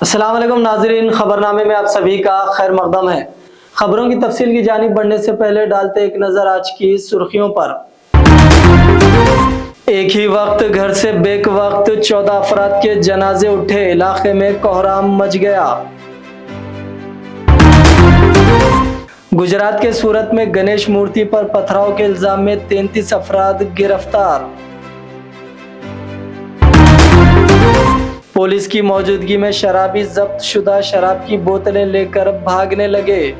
अस्सलाम वालेकुम नाजरीन, खबरनामे में आप सभी का खैर मकदम है। खबरों की तफसील की जानिब बढ़ने से पहले डालते एक नजर आज की सुर्खियों पर। एक ही वक्त घर से बेक वक्त 14 अफराद के जनाजे उठे, इलाके में कोहराम मच गया। गुजरात के सूरत में गणेश मूर्ति पर पथराव के इल्जाम में 33 अफराद गिरफ्तार। पुलिस की मौजूदगी में शराबी जब्त शुदा शराब की बोतलें लेकर भागने लगे।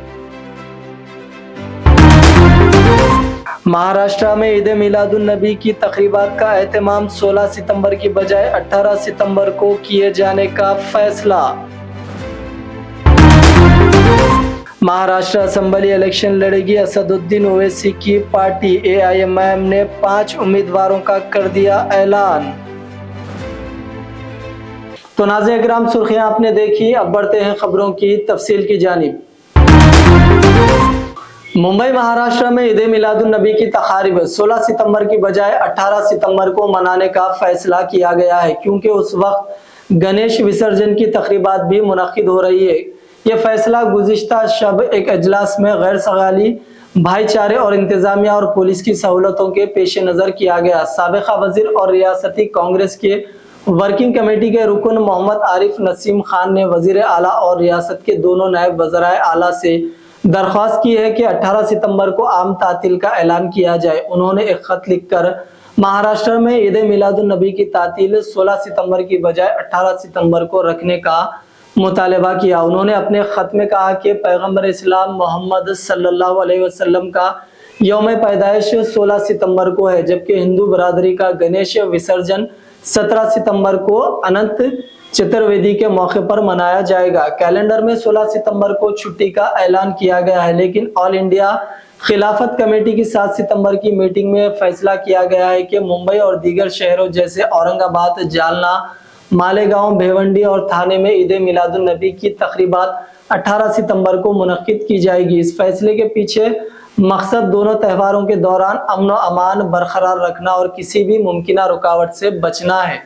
महाराष्ट्र में ईद मिलादुन नबी की तकरीबात का एहतमाम 16 सितंबर की बजाय 18 सितंबर को किए जाने का फैसला। महाराष्ट्र असेंबली इलेक्शन लड़ेगी असदुद्दीन ओवैसी की पार्टी, AIMIM ने 5 उम्मीदवारों का कर दिया ऐलान। तो नाज़रीन इकराम, सुर्खियां आपने देखी, अब बढ़ते हैं खबरों की तफसील की जानिब। मुंबई महाराष्ट्र में ईद मिलादुन नबी की तकारीब 16 सितंबर की बजाय 18 सितंबर को मनाने का फैसला किया गया है, क्योंकि उस वक्त गणेश विसर्जन की तकरीबात भी मुनक्किद हो रही है। यह फैसला गुज़िश्ता शब एक अजलास में गैर सगाली, भाईचारे और इंतजामिया और पुलिस की सहूलतों के पेश नज़र किया गया। साबिक़ा वज़ीर और रियासती कांग्रेस के वर्किंग कमेटी के रुकन मोहम्मद आरिफ नसीम खान ने वज़ीर आला और रियासत के दोनों नायब वज़राए आला से दरख्वास्त की है कि 18 सितंबर को आम तातील का ऐलान किया जाए। उन्होंने एक खत लिखकर महाराष्ट्र में ईद मिलादुन नबी की तातील 16 सितंबर की बजाय 18 सितंबर को रखने का मुतालबा किया। उन्होंने अपने खत में कहा कि पैगंबर इस्लाम मोहम्मद सल्लल्लाहु अलैहि वसल्लम का यौम पैदाइश 16 सितंबर को है, जबकि हिंदू बरादरी का गणेश विसर्जन 17 सितंबर को अनंत चतुर्वेदी के मौके पर मनाया जाएगा। कैलेंडर में 16 सितंबर को छुट्टी का ऐलान किया गया है, लेकिन ऑल इंडिया खिलाफत कमेटी की 7 सितंबर की मीटिंग में फैसला किया गया है कि मुंबई और दीगर शहरों जैसे औरंगाबाद, जालना, मालेगांव, भिवंडी और थाने में ईद मिलादुन नबी की तकरीबात 18 सितंबर को मुनक्किद की जाएगी। इस फैसले के पीछे मकसद दोनों त्योहारों के दौरान अमन और अमान बरकरार रखना और किसी भी मुमकिन रुकावट से बचना है।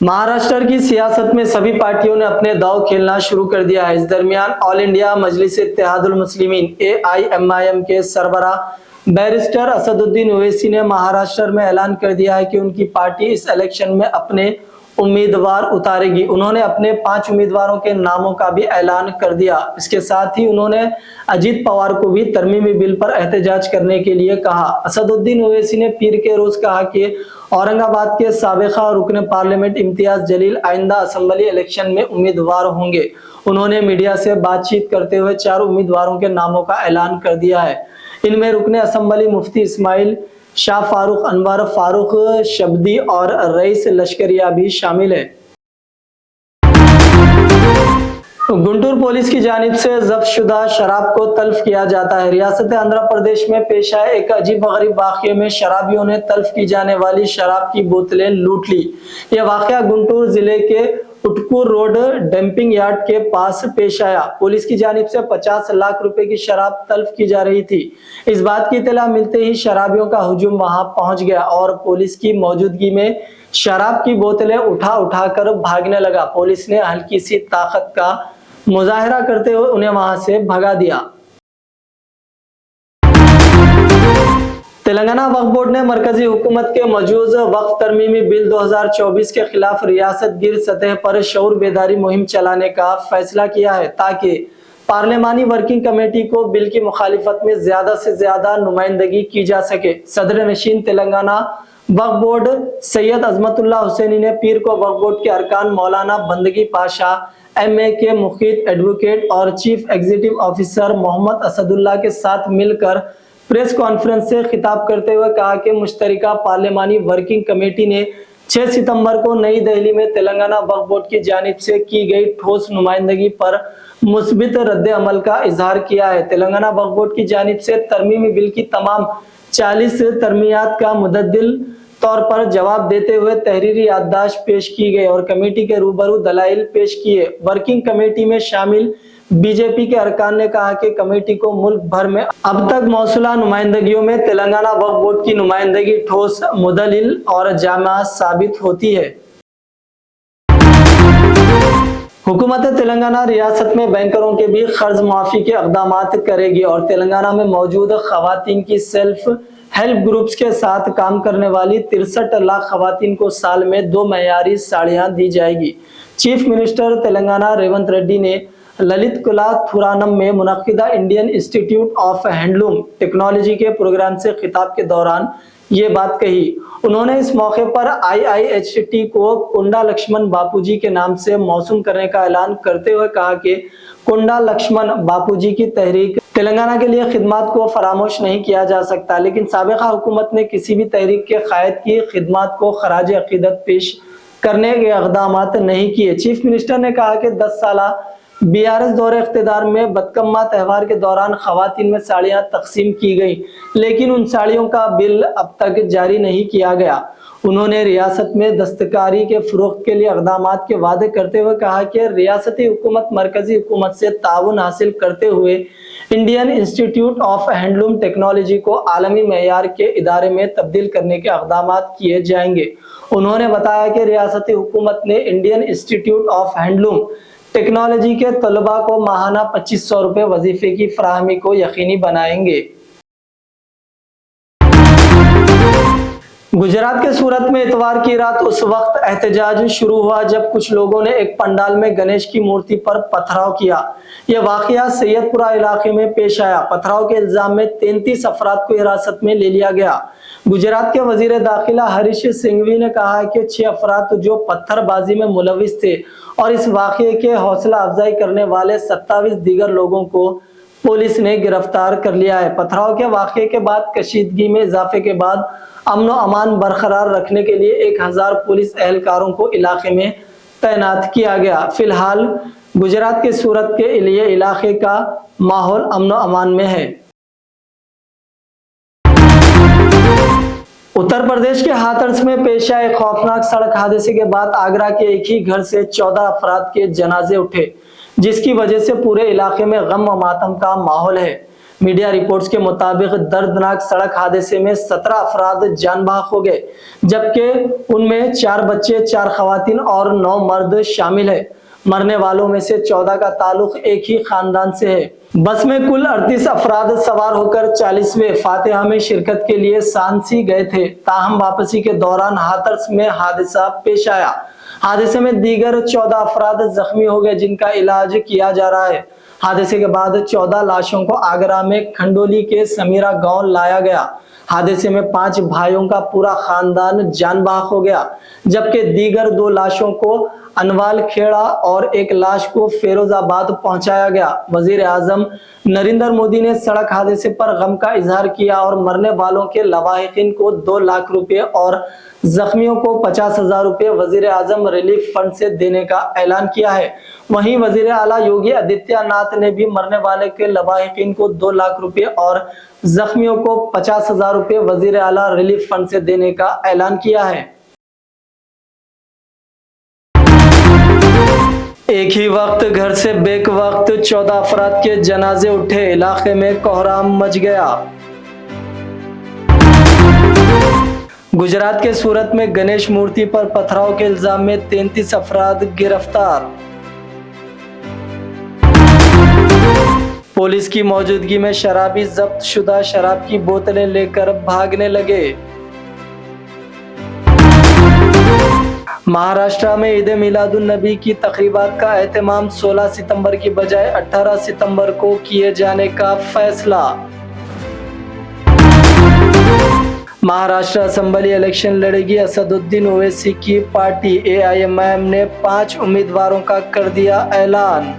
महाराष्ट्र की सियासत में सभी पार्टियों ने अपने दांव खेलना शुरू कर दिया है। इस दरमियान ऑल इंडिया मजलिस इत्तेहादुल मुस्लिमीन AIMIM के सरबराह बैरिस्टर असदुद्दीन ओवैसी ने महाराष्ट्र में ऐलान कर दिया है कि उनकी पार्टी इस इलेक्शन में अपने उम्मीदवार उतारेगी। उन्होंने अपने 5 उम्मीदवारों के नामों का भी ऐलान कर दिया। इसके साथ ही उन्होंने अजीत पवार को भी तरमीमी बिल पर एहतजाज करने के लिए कहा। असदुद्दीन ओवैसी ने पीर के रोज कहा कि औरंगाबाद के साबिका रुकन पार्लियामेंट इम्तियाज जलील आइंदा असेंबली इलेक्शन में उम्मीदवार होंगे। उन्होंने मीडिया से बातचीत करते हुए 4 उम्मीदवारों के नामों का ऐलान कर दिया है। इनमें रुकन असेंबली मुफ्ती इस्माइल शाह फारूक, अनवर फारूक शब्दी और रईस लश्करिया भी शामिल है। गुंटूर पुलिस की जानिब से जब्त शुदा शराब को तल्फ किया जाता है। रियासत आंध्र प्रदेश में पेश आए एक अजीब गरीब वाक़ये में शराबियों ने तल्फ की जाने वाली शराब की बोतलें लूट ली। यह वाक़या गुंटूर जिले के उटकूर रोड डंपिंग यार्ड के पास पेश आया। पुलिस की जानिब से 50 लाख रुपए की शराब तल्फ की जा रही थी। इस बात की इत्तला मिलते ही शराबियों का हुजूम वहां पहुंच गया और पुलिस की मौजूदगी में शराब की बोतलें उठा कर भागने लगा। पुलिस ने हल्की सी ताकत का मुजाहिरा करते हुए उन्हें वहां से भगा दिया। तेलंगाना वक्फ बोर्ड ने मरकजी हुकूमत के मजूज वक्फ तरमीमी बिल 2024 के खिलाफ रियासत गिर सतह पर शऊर बेदारी मुहिम चलाने का फैसला किया है, ताकि पार्लियामानी वर्किंग कमेटी को बिल की मुखालिफत में ज्यादा से ज्यादा नुमाइंदगी की जा सके। सदर नशीन तेलंगाना वक्फ बोर्ड सैयद अजमतुल्लाह हुसैनी ने पीर को वक्फ बोर्ड के अरकान मौलाना बंदगी पाशा, MA के मुखीत एडवोकेट और chief executive officer Mohammed Asadullah के साथ मिलकर प्रेस कॉन्फ्रेंस से खिताब करते हुए कहा कि मुश्तरका पार्लियामानी वर्किंग कमेटी ने 6 सितंबर को नई दिल्ली में तेलंगाना वक्फ बोर्ड की जानिब से की गई ठोस नुमाइंदगी पर मुस्बित रद्द अमल का इजहार किया है। तेलंगाना वक्फ बोर्ड की जानिब से तरमीमी बिल की तमाम 40 तरमीयात का मुद्दल तौर पर जवाब देते हुए तहरीरी याददाश्त पेश की गई और कमेटी के रूबरू दलाइल पेश किए। वर्किंग कमेटी में शामिल बीजेपी के अरकान ने कहा कि कमेटी को मुल्क भर में अब तक मौसूला नुमाइंदगियों में तेलंगाना वक्फ बोर्ड की नुमाइंदगी ठोस, मुदलिल और जामा साबित होती है। हुकूमत तेलंगाना रियासत में बैंकरों के भी कर्ज माफी के इक़दामात करेगी और तेलंगाना में मौजूद खवातीन की सेल्फ हेल्प ग्रुप्स के साथ काम करने वाली 63 लाख खवातीन को साल में 2 मयारी साड़ियां दी जाएगी। चीफ मिनिस्टर तेलंगाना रेवंत रेड्डी ने ललित कला थुरानम में मुनक्किदा Indian Institute of Handloom Technology के प्रोग्राम से खिताब के दौरान ये बात कही। उन्होंने इस मौके पर IIHT को कुंडा लक्ष्मण बापूजी के नाम से मौसूम करने का ऐलान करते हुए कहा कि कुंडा लक्ष्मण बापूजी की तहरीक तेलंगाना के लिए खिदमत को फरामोश नहीं किया जा सकता, लेकिन साबिका हुकूमत ने किसी भी तहरीक के कायद की खिदमत को खराज अकीदत पेश करने के इक़दामात नहीं किए। चीफ मिनिस्टर ने कहा कि 10 साल BRS दौरे इख्तिदार में बदकम्मा त्यौहार के दौरान खवातीन में साड़ियां तकसीम की गई, लेकिन उन साड़ियों का बिल अब तक जारी नहीं किया गया। उन्होंने रियासत में दस्तकारी के फरोख्त के लिए इक़दामात के वादे करते हुए कहा कि रियासती हुकूमत मरकजी हुकूमत से ताउन हासिल करते हुए Indian Institute of Handloom technology को आलमी मेयार के इदारे में तब्दील करने के इक़दामात किए जाएंगे। उन्होंने बताया कि रियासती हुकूमत ने Indian Institute of Handloom Technology के तलबा को माहाना 2500 रुपए वजीफे की फराहमी को यकीनी बनाएंगे। गुजरात के सूरत में इतवार की रात उस वक्त एहतजाज शुरू हुआ जब कुछ लोगों ने एक पंडाल में गणेश की मूर्ति पर पथराव किया। यह वाकया सैयदपुरा इलाके में पेश आया। पथराव के इल्जाम में 33 अफराद को हिरासत में ले लिया गया। गुजरात के वजीर दाखिला हरीश सिंघवी ने कहा कि 6 अफराद जो पत्थरबाजी में मुलविस थे और इस वाकये के हौसला अफजाई करने वाले 27 दीगर लोगों को पुलिस ने गिरफ्तार कर लिया है। पथराव के वाकये के बाद कशीदगी में इजाफे के बाद अमन और अमान बरकरार रखने के लिए 1000 पुलिस एहलकारों को इलाके में तैनात किया गया। फिलहाल गुजरात के सूरत के लिए इलाके का माहौल अमन और अमान में है। उत्तर प्रदेश के हाथरस में पेश आए खौफनाक सड़क हादसे के बाद आगरा के एक ही घर से 14 अफराद के जनाजे उठे, जिसकी वजह से पूरे इलाके में गम और मातम का माहौल है। मीडिया रिपोर्ट्स के मुताबिक दर्दनाक सड़क हादसे में 17 अफराद जान बहक हो गए, जबकि उनमें 4 बच्चे, 4 खवातीन और 9 मर्द शामिल है। मरने वालों में से 14 का ताल्लुक एक ही खानदान से है। बस में कुल 38 अफराद सवार होकर 40वें फातिहा में शिरकत के लिए सांसी गए थे। ताहम वापसी के दौरान हाथरस में हादसा पेश आया। हादसे में दीगर 14 अफराद जख्मी हो गए, जिनका इलाज किया जा रहा है। हादसे के बाद 14 लाशों को आगरा में खंडोली के समीरा गांव लाया गया। हादसे में 5 भाइयों का पूरा खानदान जान बहक हो गया, जबकि दीगर 2 लाशों को अनवाल खेड़ा और 1 लाश को फिरोजाबाद पहुंचाया गया। वजीर आजम नरेंद्र मोदी ने सड़क हादसे पर गम का इजहार किया और मरने वालों के लवाहिकीन को 2 लाख रुपए और जख्मियों को 50,000 रुपए वजीर आजम रिलीफ फंड से देने का ऐलान किया है। वहीं वजीर आला योगी आदित्यनाथ ने भी मरने वाले के लवाहिकीन को 2 लाख रुपए और जख्मियों को 50,000 रुपए वजीर आला रिलीफ फंड से देने का ऐलान किया है। एक ही वक्त घर से बेक वक्त 14 अफराद के जनाजे उठे, इलाके में कोहराम मच गया। गुजरात के सूरत में गणेश मूर्ति पर पथराव के इल्जाम में 33 अफराद गिरफ्तार। पुलिस की मौजूदगी में शराबी जब्त शुदा शराब की बोतलें लेकर भागने लगे। महाराष्ट्र में ईद मिलादुन नबी की तकरीबात का एहतमाम 16 सितंबर की बजाय 18 सितंबर को किए जाने का फैसला। महाराष्ट्र असेंबली इलेक्शन लड़ेगी असदुद्दीन ओवैसी की पार्टी। AIMIM ने 5 उम्मीदवारों का कर दिया ऐलान।